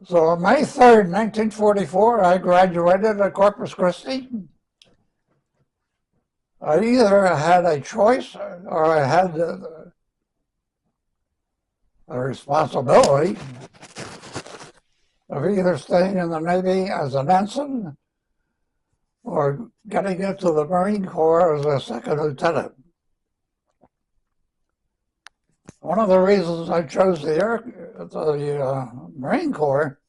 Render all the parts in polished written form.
So on May 3rd, 1944, I graduated at Corpus Christi. I either had a choice or I had a responsibility of either staying in the Navy as an ensign or getting into the Marine Corps as a second lieutenant. One of the reasons I chose the Marine Corps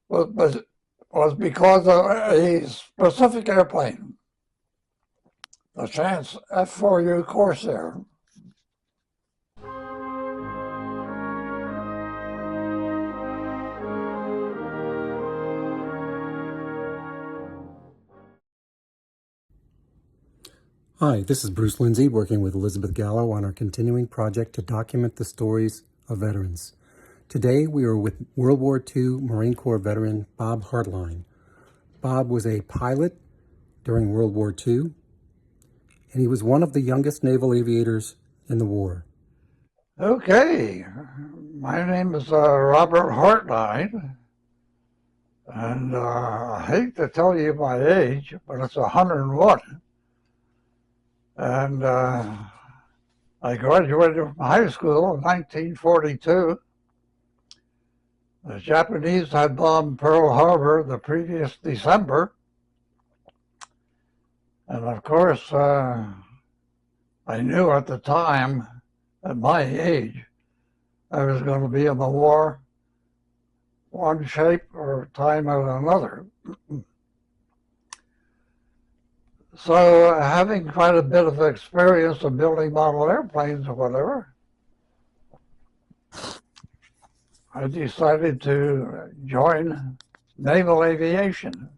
was because of a specific airplane, the Chance F-4U Corsair. Hi, this is Bruce Lindsay working with Elizabeth Gallo on our continuing project to document the stories of veterans. Today we are with World War II Marine Corps veteran Bob Hartline. Bob was a pilot during World War II, and he was one of the youngest naval aviators in the war. Okay, my name is Robert Hartline, and I hate to tell you my age, but it's 101. And I graduated from high school in 1942. The Japanese had bombed Pearl Harbor the previous December. And of course, I knew at the time, at my age, I was going to be in the war, one shape or time or another. So having quite a bit of experience in building model airplanes or whatever, I decided to join Naval Aviation.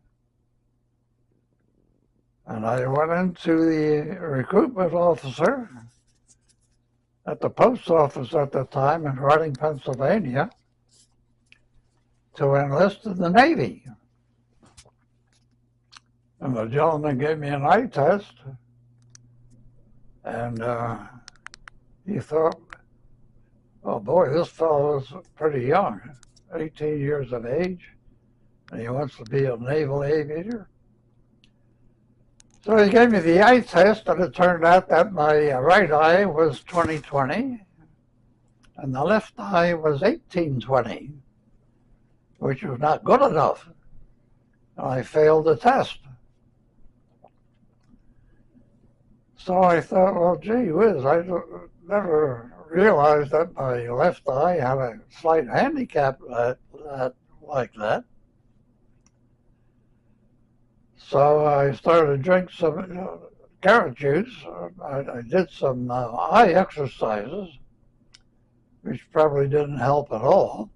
And I went into the recruitment officer at the post office at the time in Reading, Pennsylvania, to enlist in the Navy. And the gentleman gave me an eye test, and he thought, oh boy, this fellow is pretty young, 18 years of age, and he wants to be a naval aviator. So he gave me the eye test, and it turned out that my right eye was 20/20, and the left eye was 18/20, which was not good enough. And I failed the test. So I thought, well, gee whiz, I never realized that my left eye had a slight handicap like that. So I started to drink some carrot juice. I did some eye exercises, which probably didn't help at all.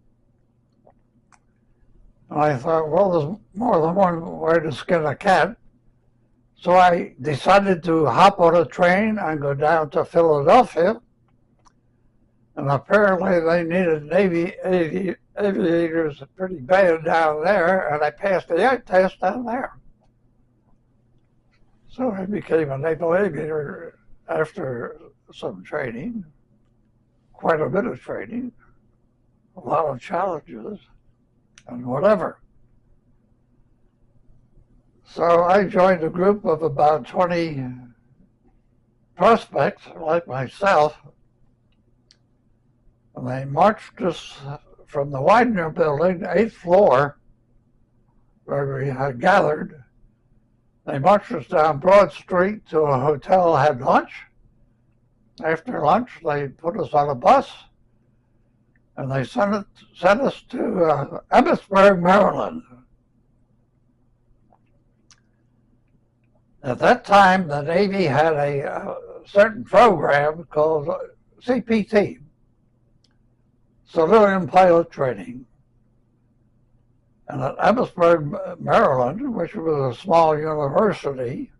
And I thought, well, there's more than one way to skin a cat. So I decided to hop on a train and go down to Philadelphia. And apparently they needed Navy aviators pretty bad down there, and I passed the eye test down there. So I became a naval aviator after some training, quite a bit of training, a lot of challenges, and whatever. So I joined a group of about 20 prospects like myself, and they marched us from the Widener building, 8th floor, where we had gathered. They marched us down Broad Street to a hotel, had lunch. After lunch, they put us on a bus, and they sent us to Emmitsburg, Maryland. At that time, the Navy had a certain program called CPT, Civilian Pilot Training. And at Emmitsburg, Maryland, which was a small university,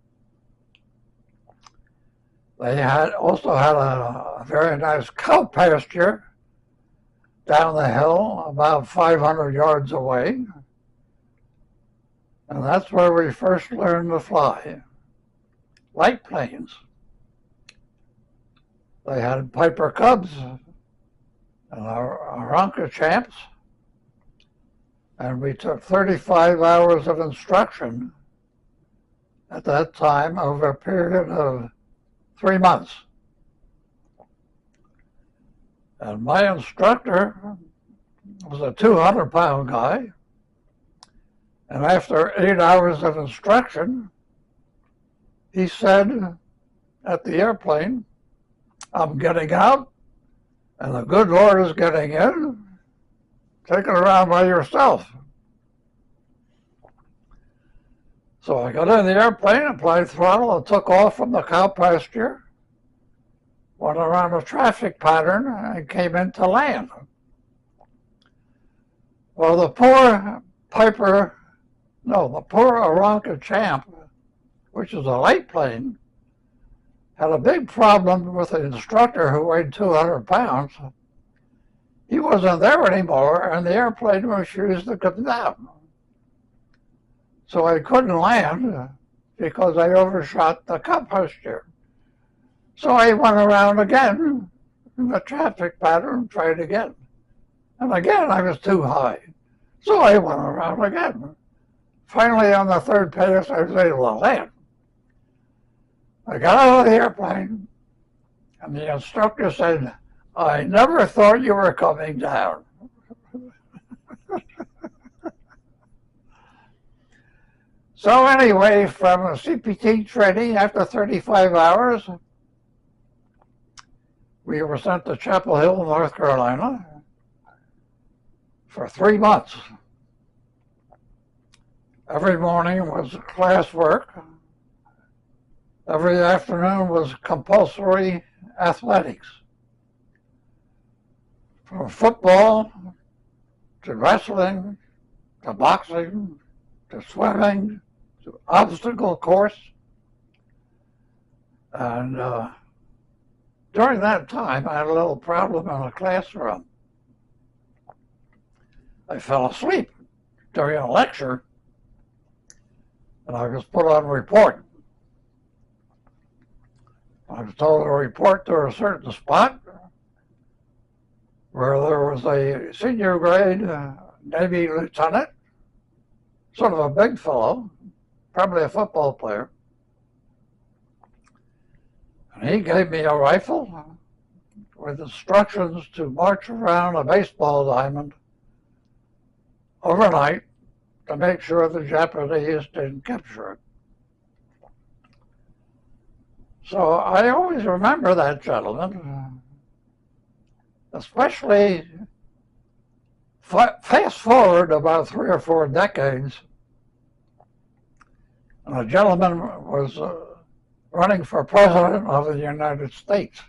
they also had a very nice cow pasture down the hill about 500 yards away. And that's where we first learned to fly light planes. They had Piper Cubs and Aranca Champs, and we took 35 hours of instruction at that time over a period of 3 months. And my instructor was a 200-pound guy, and after 8 hours of instruction, he said at the airplane, "I'm getting out, and the good Lord is getting in. Take it around by yourself." So I got in the airplane, applied throttle, and took off from the cow pasture, went around a traffic pattern, and came into land. Well, the poor Aranca Champ, which is a light plane, had a big problem with the instructor who weighed 200 pounds. He wasn't there anymore, and the airplane refused to come down. So I couldn't land because I overshot the cow pasture. So I went around again in the traffic pattern, tried again. And again, I was too high. So I went around again. Finally, on the third pass, I was able to land. I got out of the airplane, and the instructor said, "I never thought you were coming down." So anyway, from a CPT training, after 35 hours, we were sent to Chapel Hill, North Carolina, for 3 months. Every morning was class work. Every afternoon was compulsory athletics. From football to wrestling to boxing to swimming to obstacle course. And during that time, I had a little problem in the classroom. I fell asleep during a lecture, and I was put on report. I was told to report to a certain spot where there was a senior grade Navy lieutenant, sort of a big fellow, probably a football player. And he gave me a rifle with instructions to march around a baseball diamond overnight to make sure the Japanese didn't capture it. So I always remember that gentleman, especially fast forward about 3 or 4 decades, and a gentleman was running for president of the United States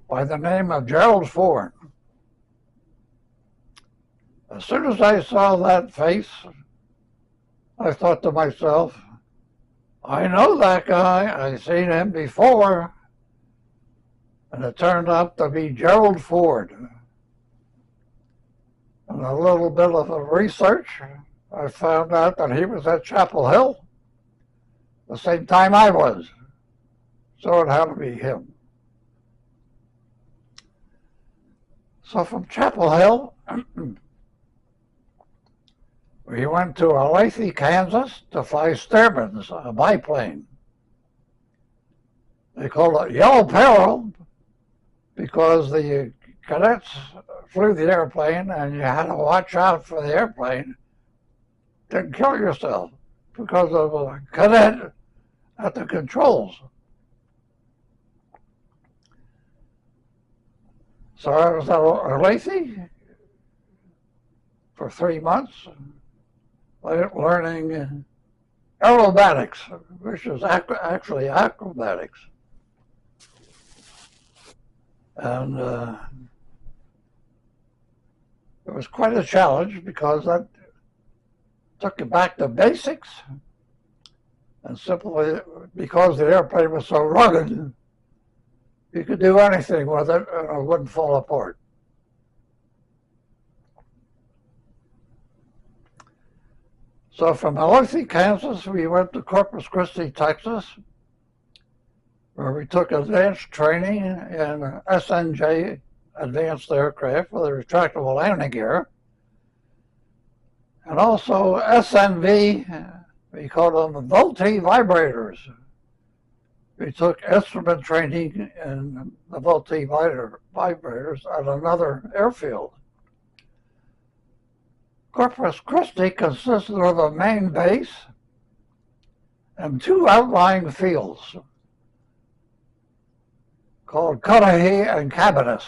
by the name of Gerald Ford. As soon as I saw that face, I thought to myself, I know that guy, I've seen him before. And it turned out to be Gerald Ford. And a little bit of a research, I found out that he was at Chapel Hill the same time I was. So it had to be him. So from Chapel Hill, we went to Olathe, Kansas to fly Stearman's, a biplane. They called it Yellow Peril because the cadets flew the airplane and you had to watch out for the airplane. Didn't kill yourself because of a cadet at the controls. So I was at Olathe for 3 months, learning aerobatics, which is actually acrobatics. And it was quite a challenge because that took you back to basics, and simply because the airplane was so rugged, you could do anything with it and it wouldn't fall apart. So from Olathe, Kansas, we went to Corpus Christi, Texas, where we took advanced training in SNJ advanced aircraft with a retractable landing gear. and also SNV, we call them VOLT vibrators. We took instrument training in the VOLT vibrators at another airfield. Corpus Christi consisted of a main base and two outlying fields called Cudahy and Cabanis.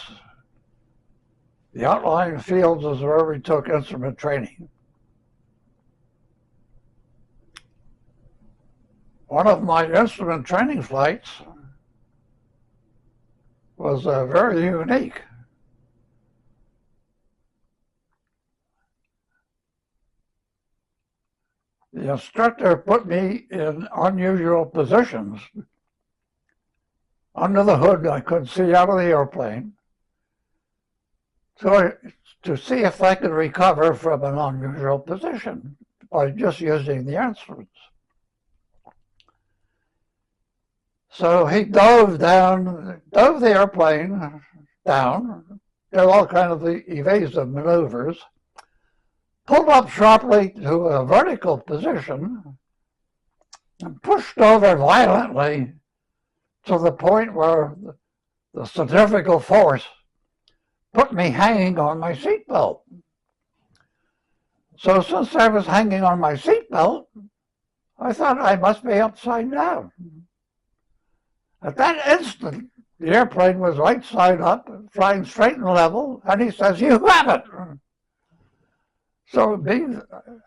The outlying fields is where we took instrument training. One of my instrument training flights was very unique. The instructor put me in unusual positions. Under the hood, I couldn't see out of the airplane. So to see if I could recover from an unusual position by just using the instruments. So he dove the airplane down, did all kinds of evasive maneuvers, pulled up sharply to a vertical position, and pushed over violently to the point where the centrifugal force put me hanging on my seatbelt. So since I was hanging on my seatbelt, I thought I must be upside down. At that instant, the airplane was right side up, flying straight and level, and he says, "You have it." So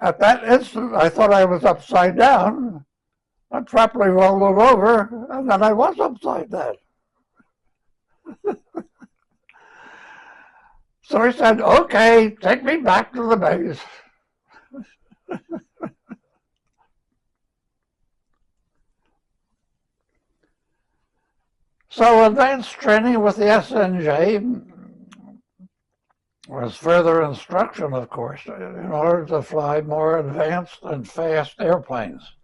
at that instant, I thought I was upside down. I properly rolled it over, and then I was upside down. So he said, "Okay, take me back to the base." So advanced training with the SNJ was further instruction, of course, in order to fly more advanced and fast airplanes.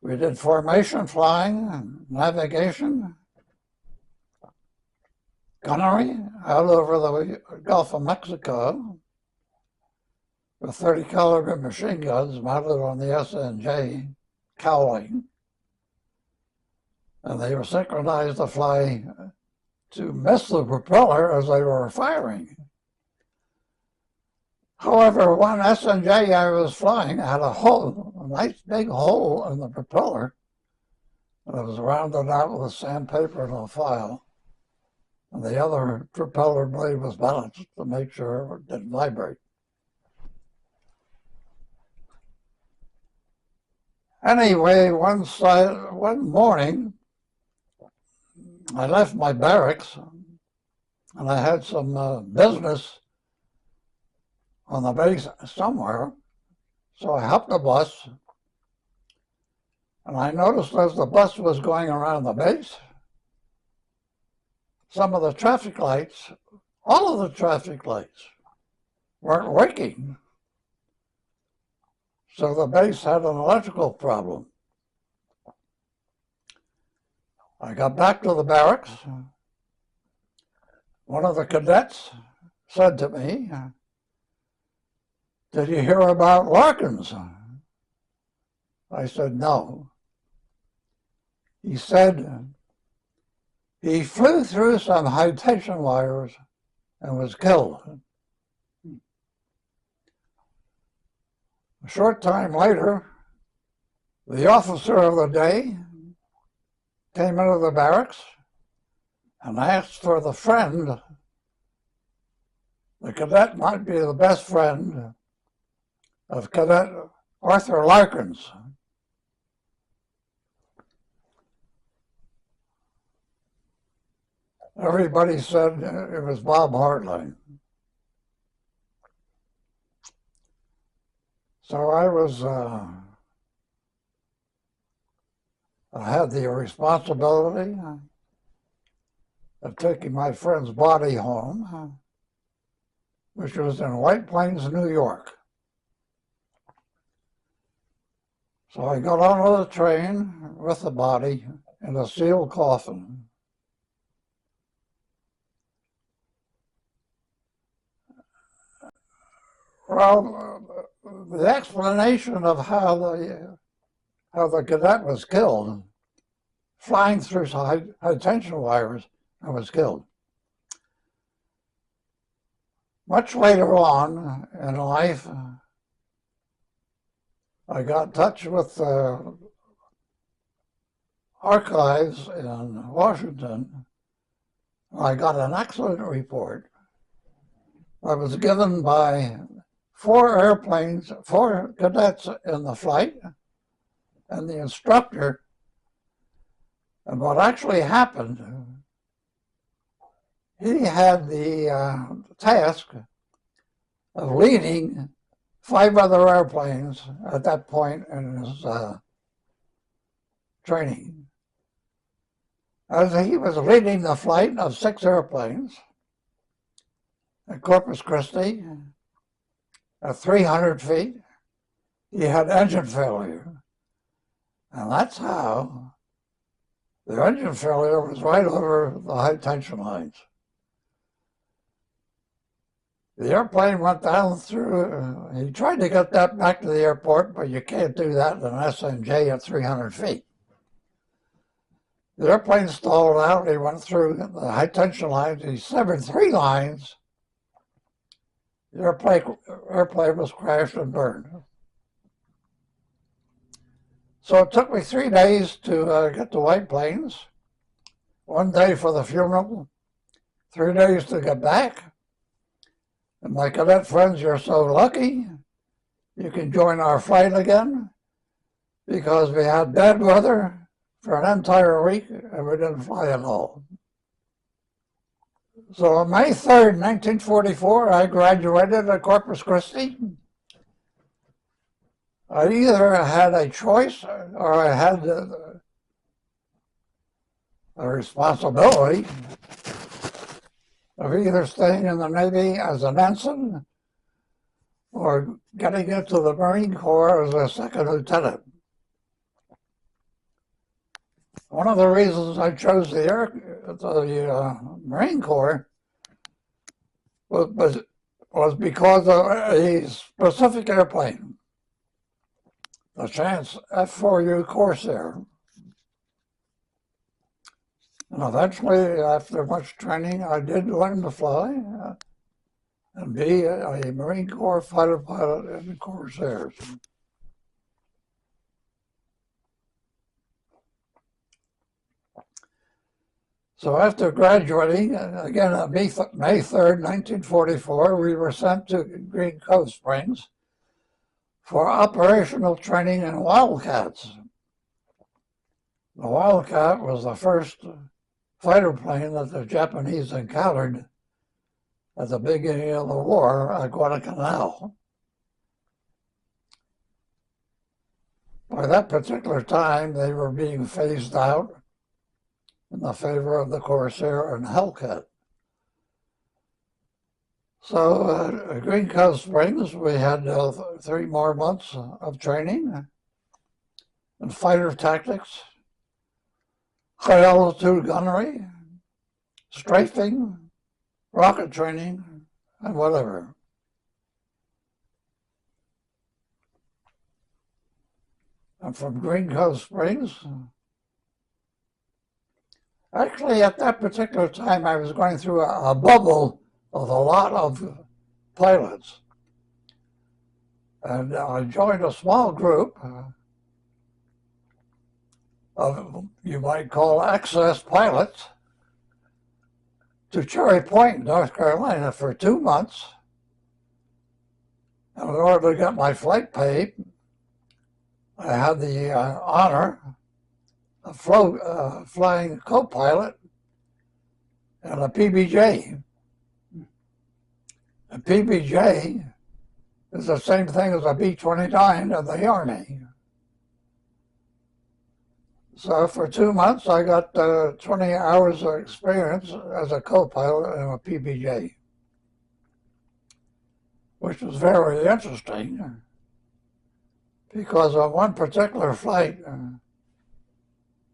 We did formation flying, navigation, gunnery out over the Gulf of Mexico with 30 caliber machine guns mounted on the SNJ cowling. And they were synchronized to fly to miss the propeller as they were firing. However, one SNJ I was flying had a hole, a nice big hole in the propeller, and it was rounded out with sandpaper and a file. And the other propeller blade was balanced to make sure it didn't vibrate. Anyway, one morning, I left my barracks, and I had some business on the base somewhere. So I hopped the bus, and I noticed as the bus was going around the base, some of the traffic lights, all of the traffic lights, weren't working. So the base had an electrical problem. I got back to the barracks. One of the cadets said to me, "Did you hear about Larkins?" I said, "No." He said, "He flew through some high tension wires and was killed." A short time later, the officer of the day came into the barracks and asked for the friend. The cadet might be the best friend of Cadet Arthur Larkins. Everybody said it was Bob Hartline. So I had the responsibility of taking my friend's body home, which was in White Plains, New York. So I got onto the train with the body in a sealed coffin. Well, the explanation of how the cadet was killed, flying through high tension wires, and was killed. Much later on in life, I got in touch with archives in Washington. I got an excellent report. I was given by 4 airplanes, 4 cadets in the flight, and the instructor. And what actually happened, he had the task of leading 5 other airplanes at that point in his training. As he was leading the flight of 6 airplanes at Corpus Christi at 300 feet, he had engine failure. And that's how the engine failure was right over the high tension lines. The airplane went down through, he tried to get that back to the airport, but you can't do that in an SNJ at 300 feet. The airplane stalled out, he went through the high tension lines, he severed 3 lines. The airplane was crashed and burned. So it took me 3 days to get to White Plains, 1 day for the funeral, 3 days to get back. And my cadet friends, you're so lucky, you can join our flight again, because we had bad weather for an entire week and we didn't fly at all. So on May 3rd, 1944, I graduated at Corpus Christi. I either had a choice or I had a responsibility of either staying in the Navy as an ensign or getting into the Marine Corps as a second lieutenant. One of the reasons I chose the Marine Corps was because of a specific airplane, the Chance F-4U Corsair. And eventually, after much training, I did learn to fly and be a Marine Corps fighter pilot in the Corsairs. So after graduating, again on May 3rd, 1944, we were sent to Green Cove Springs for operational training in Wildcats. The Wildcat was the first fighter plane that the Japanese encountered at the beginning of the war at Guadalcanal. By that particular time, they were being phased out in the favor of the Corsair and Hellcat. So at Green Cove Springs, we had 3 more months of training in fighter tactics, high altitude gunnery, strafing, rocket training, and whatever. And from Green Cove Springs, actually at that particular time I was going through a bubble of a lot of pilots. And I joined a small group of, you might call, excess pilots to Cherry Point, North Carolina for 2 months. And in order to get my flight paid, I had the honor of flying co-pilot and a PBJ. A PBJ is the same thing as a B-29 of the Army. So for 2 months, I got 20 hours of experience as a co-pilot in a PBJ, which was very interesting because on one particular flight,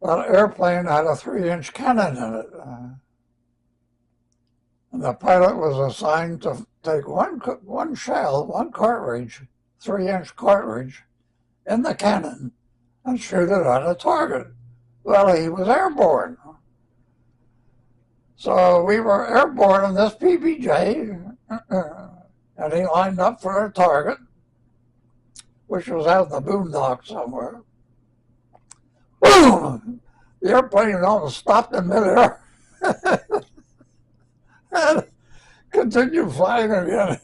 that airplane had a 3-inch cannon in it. And the pilot was assigned to take one shell, one cartridge, 3-inch cartridge, in the cannon and shoot it at a target. Well, he was airborne. So we were airborne in this PBJ, and he lined up for a target, which was out in the boondocks somewhere. Boom! The airplane almost stopped in midair and continued flying again.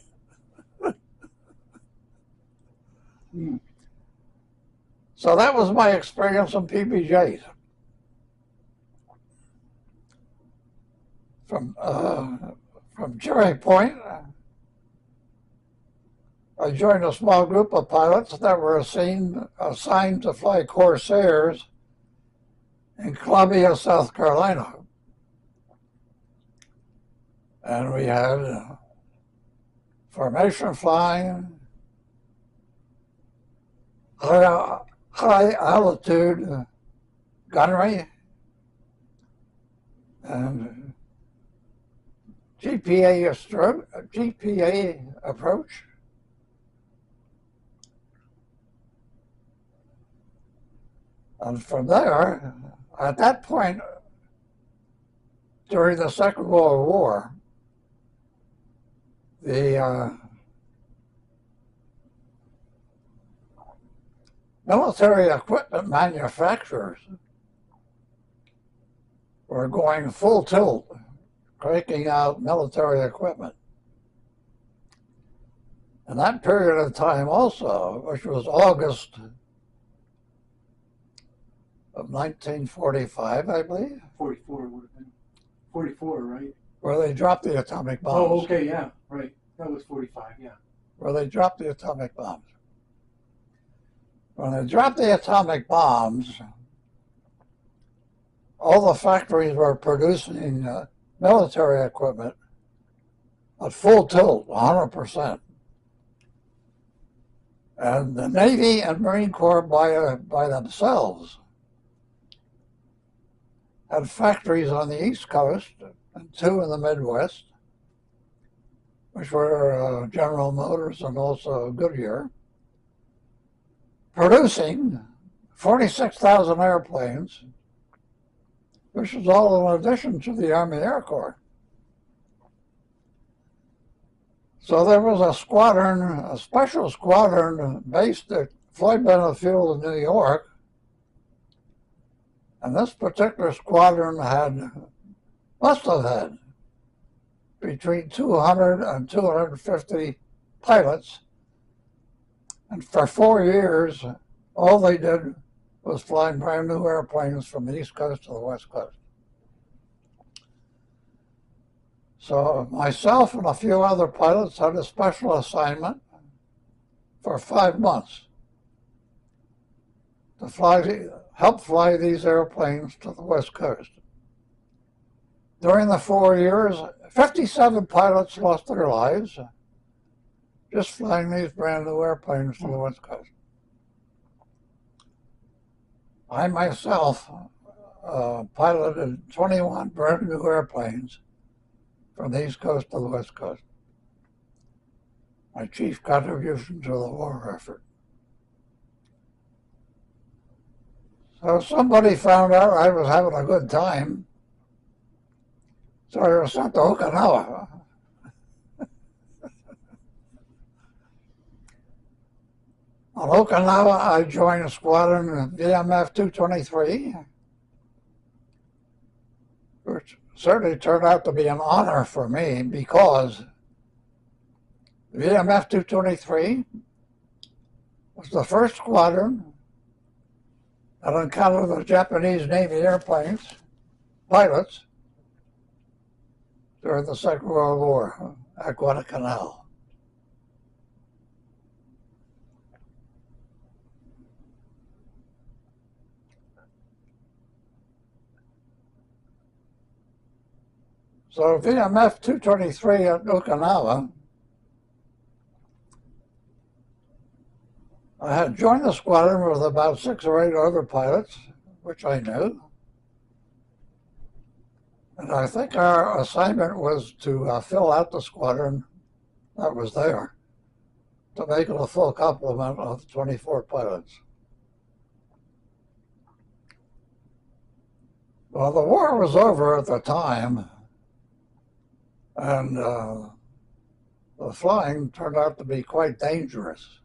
So that was my experience in PBJs. From Cherry Point, I joined a small group of pilots that were assigned to fly Corsairs in Columbia, South Carolina. And we had formation flying, high altitude gunnery, and GPA approach. And from there, at that point, during the Second World War, the military equipment manufacturers were going full tilt, cranking out military equipment. And that period of time also, which was August of 1945, I believe. 44 would have been. 44, right? Where they dropped the atomic bombs. Oh, okay, yeah, right. That was 45, yeah. Where they dropped the atomic bombs. When they dropped the atomic bombs, all the factories were producing military equipment at full tilt, 100%. And the Navy and Marine Corps by themselves had factories on the East Coast and 2 in the Midwest, which were General Motors and also Goodyear, producing 46,000 airplanes, which is all in addition to the Army Air Corps. So there was a squadron, a special squadron based at Floyd Bennett Field in New York. And this particular squadron must have had between 200 and 250 pilots. And for 4 years, all they did was flying brand new airplanes from the East Coast to the West Coast. So myself and a few other pilots had a special assignment for 5 months to help fly these airplanes to the West Coast. During the 4 years, 57 pilots lost their lives just flying these brand new airplanes to the West Coast. I myself piloted 21 brand new airplanes from the East Coast to the West Coast. My chief contribution to the war effort. So somebody found out I was having a good time, so I was sent to Okinawa. On Okinawa, I joined a squadron VMF 223, which certainly turned out to be an honor for me because VMF 223 was the first squadron that encountered the Japanese Navy airplanes, pilots, during the Second World War at Guadalcanal. So VMF 223 at Okinawa, I had joined the squadron with about 6 or 8 other pilots, which I knew. And I think our assignment was to fill out the squadron that was there to make it a full complement of 24 pilots. Well, the war was over at the time, and the flying turned out to be quite dangerous.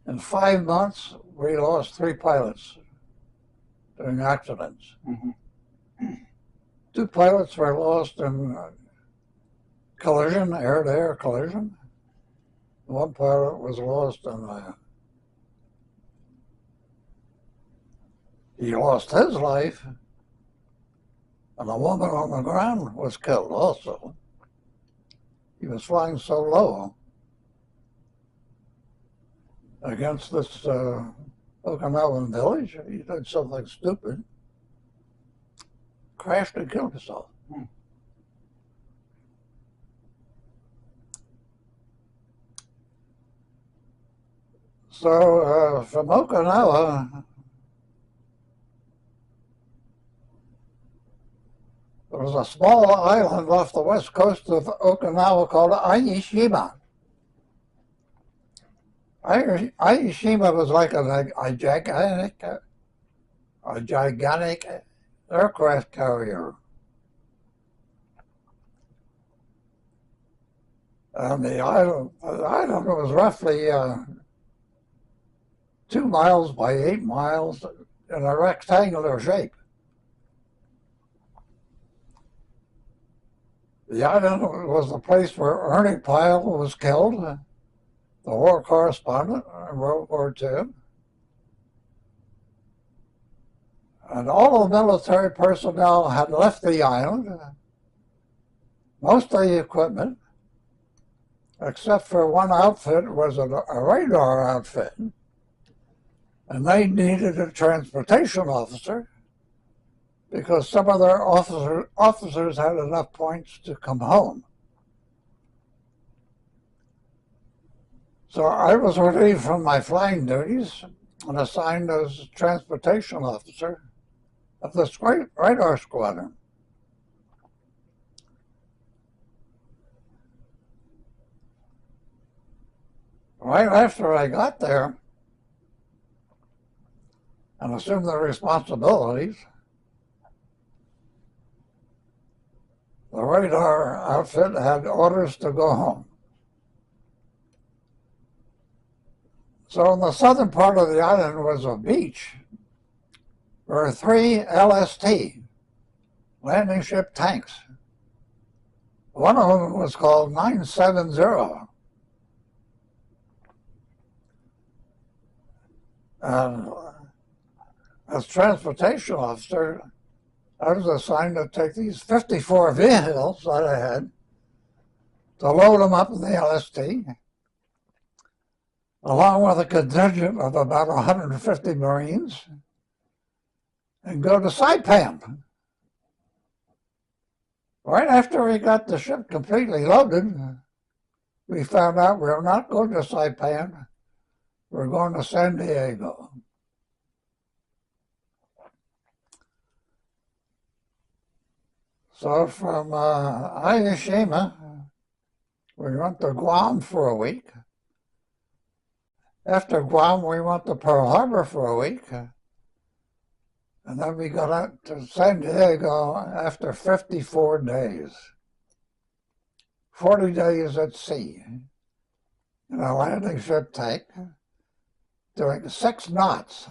In 5 months, we lost 3 pilots during accidents. Mm-hmm. 2 pilots were lost in collision, air-to-air collision. 1 pilot was lost in he lost his life, and a woman on the ground was killed also. He was flying so low against this Okinawan village. He did something stupid, crashed and killed himself. So from Okinawa, there was a small island off the west coast of Okinawa called Aishima. Aishima was like a gigantic aircraft carrier. And the island was roughly 2 miles by 8 miles in a rectangular shape. The island was the place where Ernie Pyle was killed, the war correspondent in World War II. And all the military personnel had left the island, most of the equipment, except for one outfit was a radar outfit. And they needed a transportation officer because some of their officers had enough points to come home. So I was relieved from my flying duties and assigned as transportation officer of this great radar squadron. Right after I got there and assumed the responsibilities, the radar outfit had orders to go home. So in the southern part of the island was a beach where 3 LST, landing ship tanks. One of them was called 970. And as transportation officer, I was assigned to take these 54 vehicles that I had to load them up in the LST, along with a contingent of about 150 Marines, and go to Saipan. Right after we got the ship completely loaded, we found out we were not going to Saipan, we were going to San Diego. So from Aishima, we went to Guam for a week. After Guam, we went to Pearl Harbor for a week. And then we got out to San Diego after 54 days. 40 days at sea in a landing ship tank, doing 6 knots.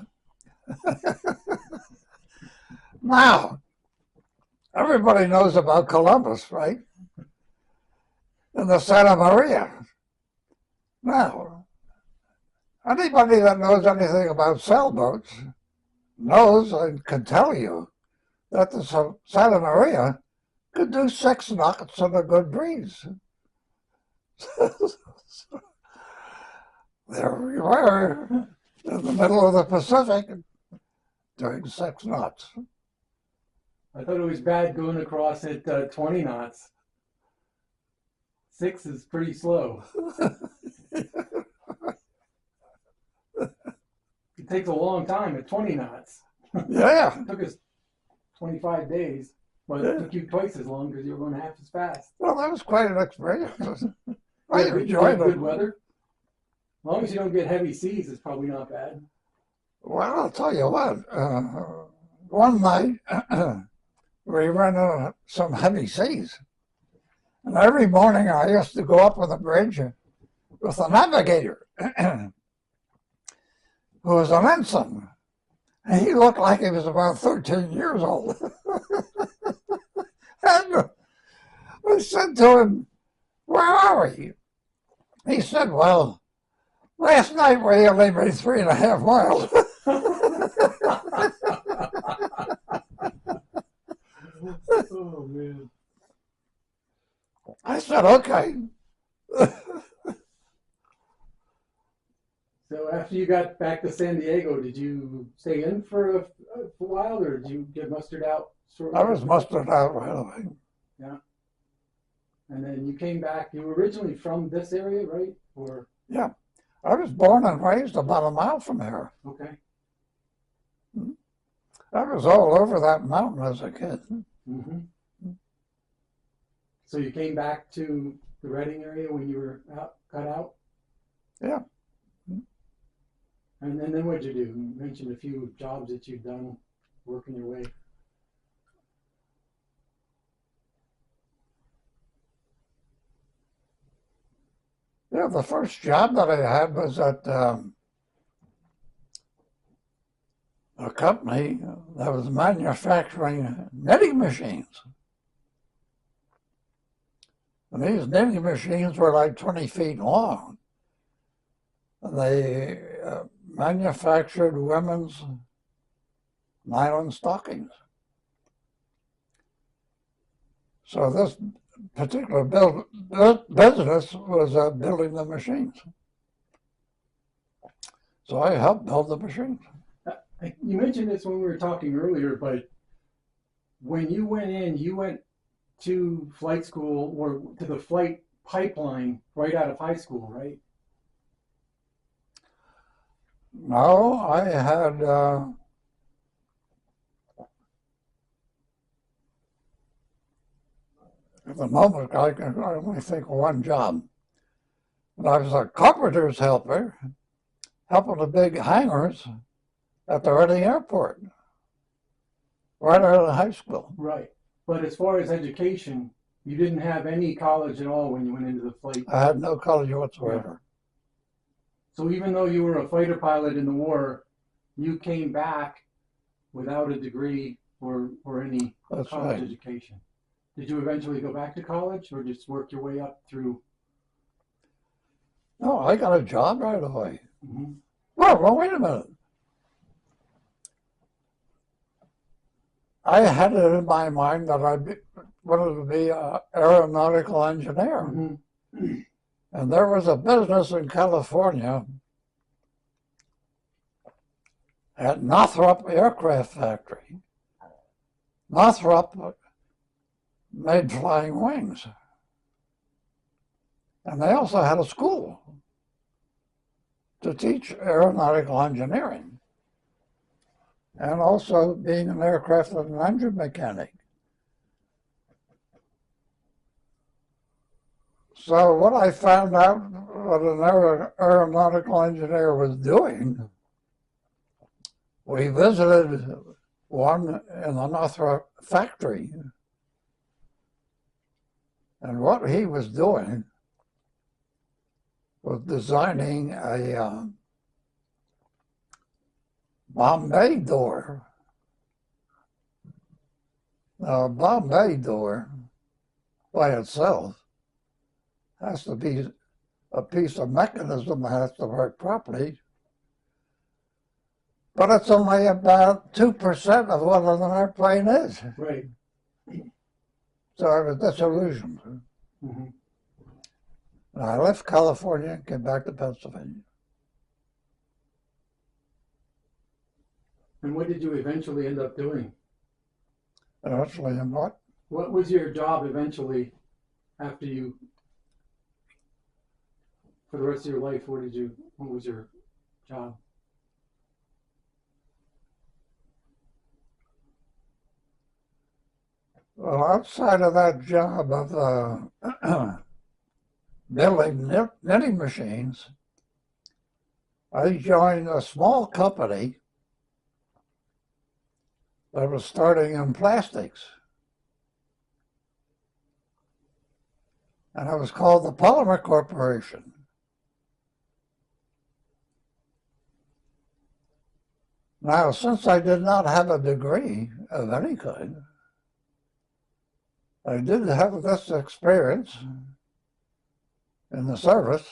Now, everybody knows about Columbus, right? And the Santa Maria. Now, anybody that knows anything about sailboats knows and can tell you that the Santa Maria could do 6 knots in a good breeze. There we were in the middle of the Pacific doing 6 knots. I thought it was bad going across at 20 knots. 6 is pretty slow. It takes a long time at 20 knots. Yeah. It took us 25 days. But it took you twice as long because you were going half as fast. Well, that was quite an experience. I You had enjoyed good it. weather. As long as you don't get heavy seas, it's probably not bad. Well, I'll tell you what. One night, we ran into some heavy seas. And every morning I used to go up on the bridge with a navigator who was an ensign. And he looked like he was about 13 years old. And I said to him, "Where are we?" He said, "Well, last night we only made 3.5 miles." Oh, man. I said, "Okay." So after you got back to San Diego, did you stay in for a while, or did you get mustered out? I was mustered out right away. Yeah. And then you came back. You were originally from this area, right? Or Yeah. I was born and raised about a mile from here. okay. I was all over that mountain as a kid. Mm-hmm. So you came back to the Reading area when you were cut out? Yeah. And then what'd you do? You mentioned a few jobs that you've done working your way. Yeah, the first job that I had was at a company that was manufacturing knitting machines. And these knitting machines were like 20 feet long. And they manufactured women's nylon stockings. So this particular business was building the machines. So I helped build the machines. You mentioned this when we were talking earlier, but when you went in, you went to flight school or to the flight pipeline right out of high school, right? No, I had at the moment I can only think of one job. And I was a carpenter's helper, helping the big hangars at the Reading Airport, right out of high school. Right. But as far as education, you didn't have any college at all when you went into the flight. I had no college whatsoever. So even though you were a fighter pilot in the war, you came back without a degree or any That's college right. education. Did you eventually go back to college or just work your way up through? No, I got a job right away. Mm-hmm. Well, wait a minute. I had it in my mind that I wanted to be an aeronautical engineer. Mm-hmm. And there was a business in California at Northrop Aircraft Factory. Northrop made flying wings. And they also had a school to teach aeronautical engineering and also being an aircraft and an engine mechanic. So what I found out what an aeronautical engineer was doing, we visited one in the Northrop factory. And what he was doing was designing a bomb bay door. Now, a bomb bay door by itself has to be a piece of mechanism that has to work properly, but it's only about 2% of what an airplane is. Right. So I was disillusioned. Mm-hmm. And I left California and came back to Pennsylvania. And what did you eventually end up doing? Eventually, in what? What was your job eventually after you, for the rest of your life, what was your job? Well, outside of that job of building knitting machines, I joined a small company that was starting in plastics. And it was called the Polymer Corporation. Now, since I did not have a degree of any kind, I did have this experience in the service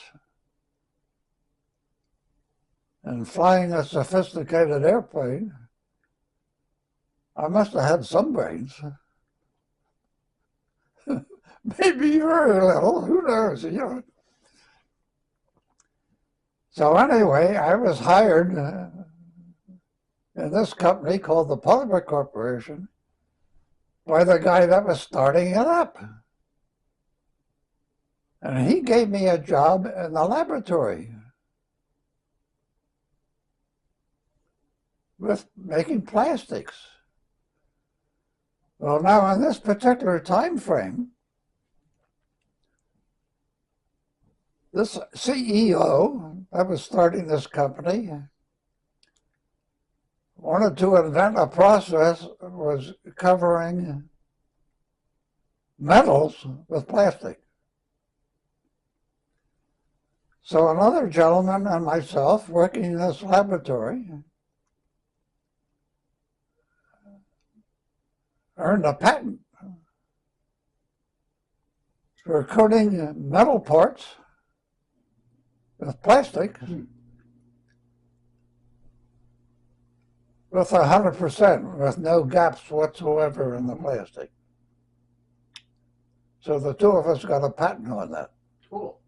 and flying a sophisticated airplane. I must have had some brains. Maybe very little, who knows, you know. So anyway, I was hired in this company called the Polymer Corporation by the guy that was starting it up. And he gave me a job in the laboratory with making plastics. Well, now in this particular time frame, this CEO that was starting this company wanted to invent a process that was covering metals with plastic. So another gentleman and myself working in this laboratory earned a patent for coating metal parts with plastic with 100%, with no gaps whatsoever in the plastic. So the two of us got a patent on that. Cool.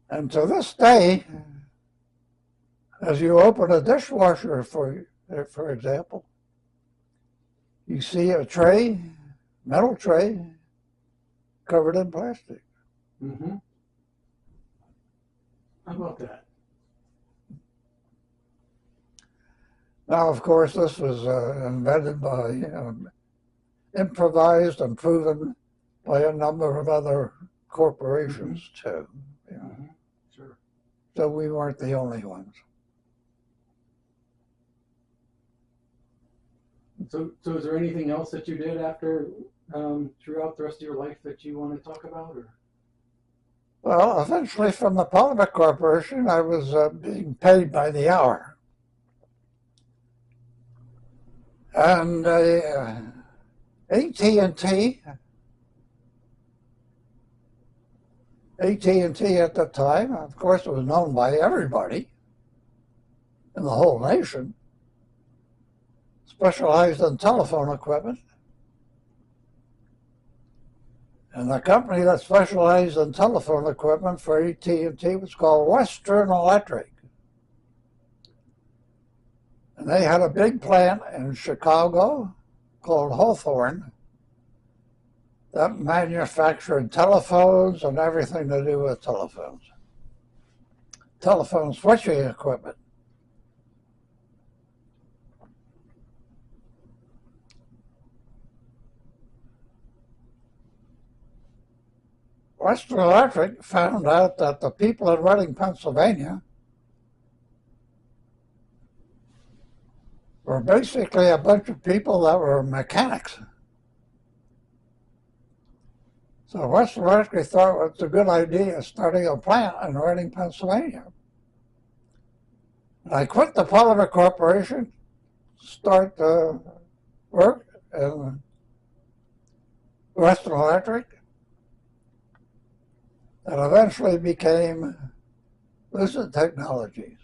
And to this day, as you open a dishwasher, for example, you see a tray, metal tray, covered in plastic. Mm-hmm. How about that? Now, of course, this was invented by, improvised and proven by a number of other corporations too. You know. Mm-hmm. Sure. So we weren't the only ones. So is there anything else that you did after, throughout the rest of your life that you want to talk about, or? Well, eventually from the Polymer Corporation, I was being paid by the hour. And AT&T at the time, of course, it was known by everybody in the whole nation, specialized in telephone equipment. And the company that specialized in telephone equipment for AT&T was called Western Electric. And they had a big plant in Chicago called Hawthorne that manufactured telephones and everything to do with telephones. Telephone switching equipment. Western Electric found out that the people in Reading, Pennsylvania were basically a bunch of people that were mechanics. So Western Electric thought it was a good idea starting a plant in Reading, Pennsylvania. And I quit the Polymer Corporation, start work in Western Electric, and eventually became Lucid Technologies.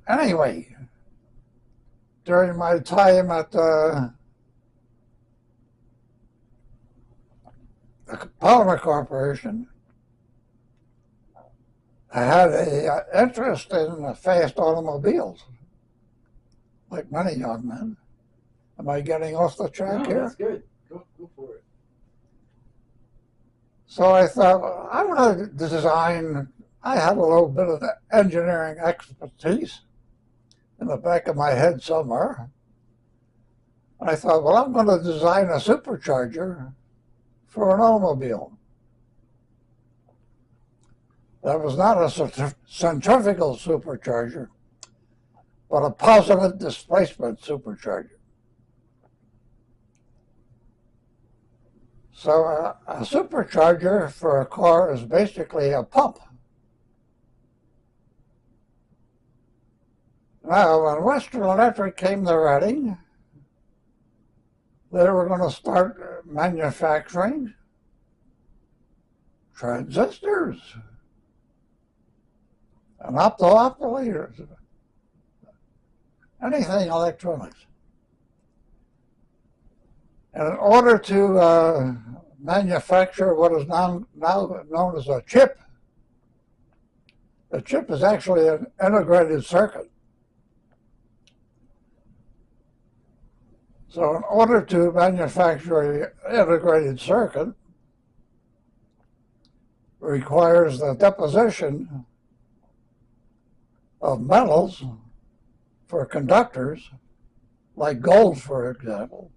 Anyway, during my time at the Polymer Corporation, I had an interest in fast automobiles, like many young men. Am I getting off the track here? That's good. Go for it. So I thought, well, I want to design I had a little bit of engineering expertise in the back of my head somewhere. I thought, well, I'm going to design a supercharger for an automobile. That was not a centrifugal supercharger, but a positive displacement supercharger. So a supercharger for a car is basically a pump. Now, when Western Electric came to Reading, they were going to start manufacturing transistors and opto-operators, anything electronics. And in order to manufacture what is now known as a chip is actually an integrated circuit. So in order to manufacture an integrated circuit requires the deposition of metals for conductors, like gold, for example.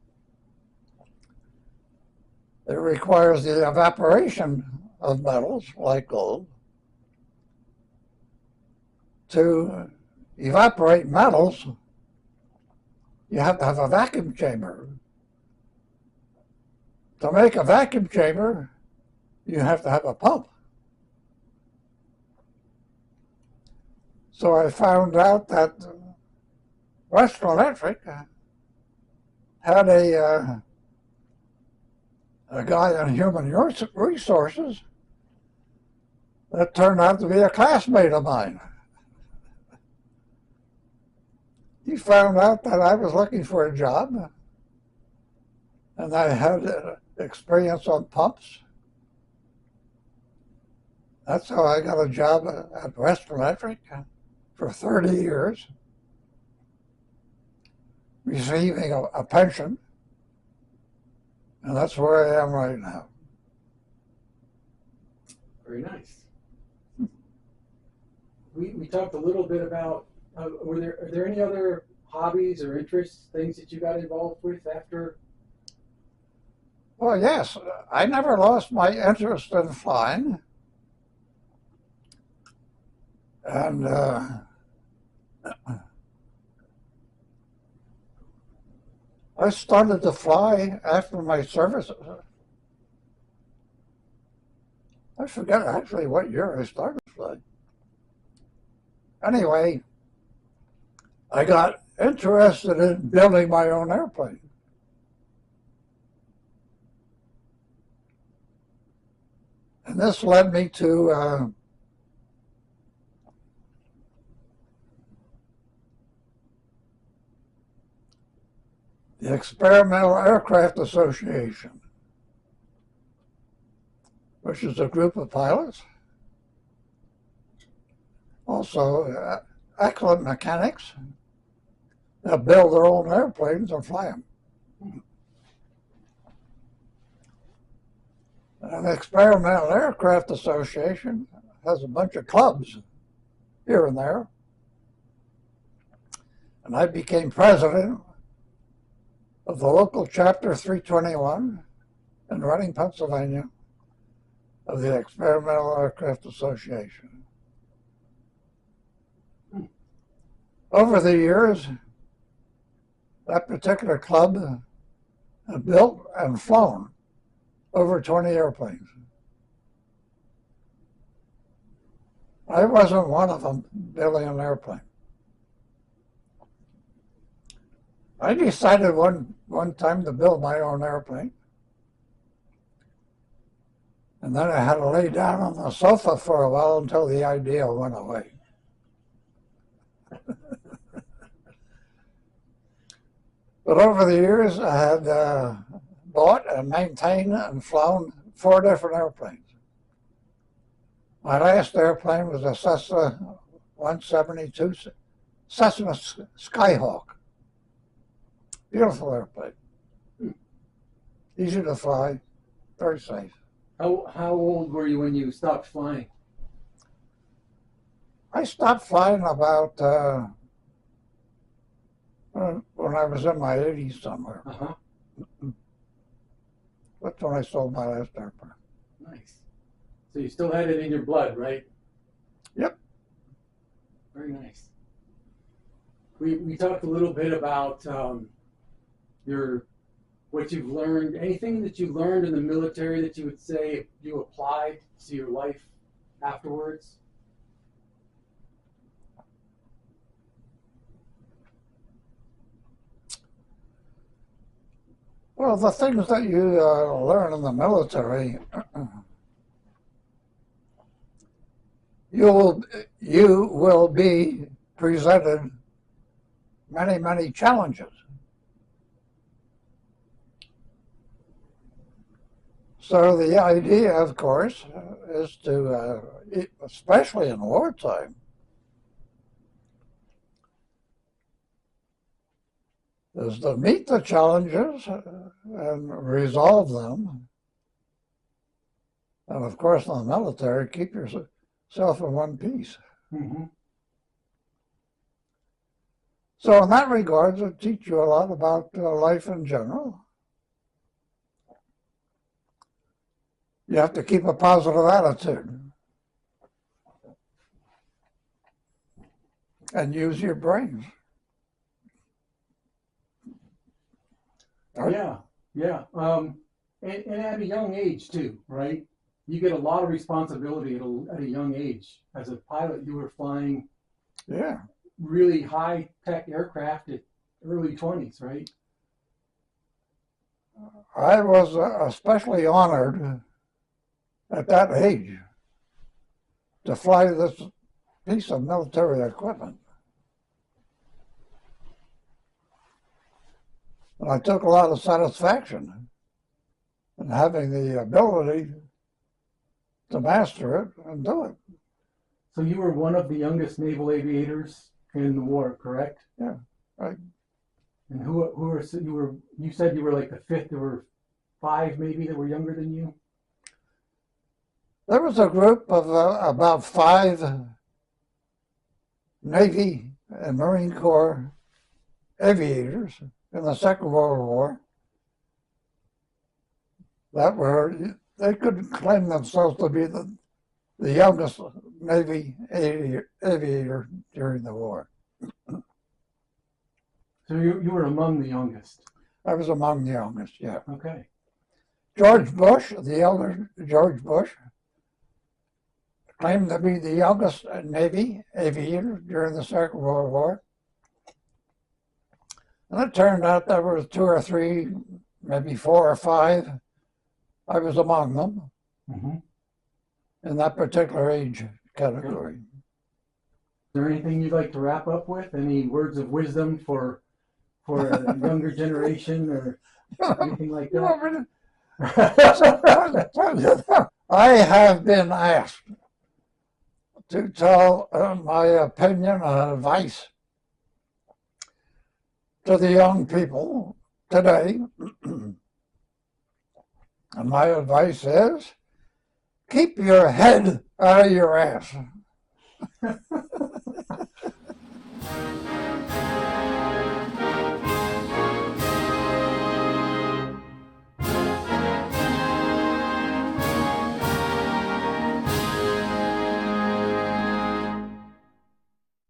It requires the evaporation of metals, like gold. To evaporate metals, you have to have a vacuum chamber. To make a vacuum chamber, you have to have a pump. So I found out that Western Electric had a guy in human resources that turned out to be a classmate of mine. He found out that I was looking for a job, and I had experience on pumps. That's how I got a job at Western Electric for 30 years, receiving a pension, and that's where I am right now. Very nice. We talked a little bit about, are there any other hobbies or interests, things that you got involved with after? Well, yes, I never lost my interest in flying. And I started to fly after my service. I forget actually what year I started flying. Anyway, I got interested in building my own airplane. And this led me to the Experimental Aircraft Association, which is a group of pilots, also excellent mechanics that build their own airplanes and fly them. And the Experimental Aircraft Association has a bunch of clubs here and there. And I became president of the local chapter 321 in Reading, Pennsylvania, of the Experimental Aircraft Association. Over the years, that particular club had built and flown over 20 airplanes. I wasn't one of them building an airplane. I decided one time to build my own airplane. And then I had to lay down on the sofa for a while until the idea went away. But over the years, I had bought and maintained and flown 4 different airplanes. My last airplane was a Cessna 172, Cessna Skyhawk. Beautiful airplane. Easy to fly, very safe. How old were you when you stopped flying? I stopped flying about when I was in my 80s somewhere. Uh-huh. That's when I sold my last airplane. Nice. So you still had it in your blood, right? Yep. Very nice. We talked a little bit about what you've learned. Anything that you learned in the military that you would say you applied to your life afterwards? Well, the things that you learn in the military, you will be presented many challenges. So the idea, of course, is to, especially in wartime, is to meet the challenges and resolve them. And of course, in the military, keep yourself in one piece. Mm-hmm. So in that regard, it'll teach you a lot about life in general. You have to keep a positive attitude and use your brains. Yeah, yeah. And at a young age too, right? You get a lot of responsibility at a young age. As a pilot, you were flying Yeah. really high-tech aircraft at early 20s, right? I was especially honored at that age to fly this piece of military equipment. And I took a lot of satisfaction in having the ability to master it and do it. So you were one of the youngest naval aviators in the war, correct? Yeah, right. And you said you were like the fifth. There were five maybe that were younger than you. There was a group of about 5 Navy and Marine Corps aviators in the Second World War that they couldn't claim themselves to be the youngest Navy aviator during the war. So you were among the youngest. I was among the youngest, yeah. Okay. George Bush, the elder George Bush, claimed to be the youngest Navy aviator during the Second World War. And it turned out there were 2 or 3, maybe 4 or 5. I was among them in that particular age category. Is there anything you'd like to wrap up with? Any words of wisdom for a younger generation or anything like that? I have been asked to tell my opinion and advice to the young people today. And my advice is, keep your head out of your ass.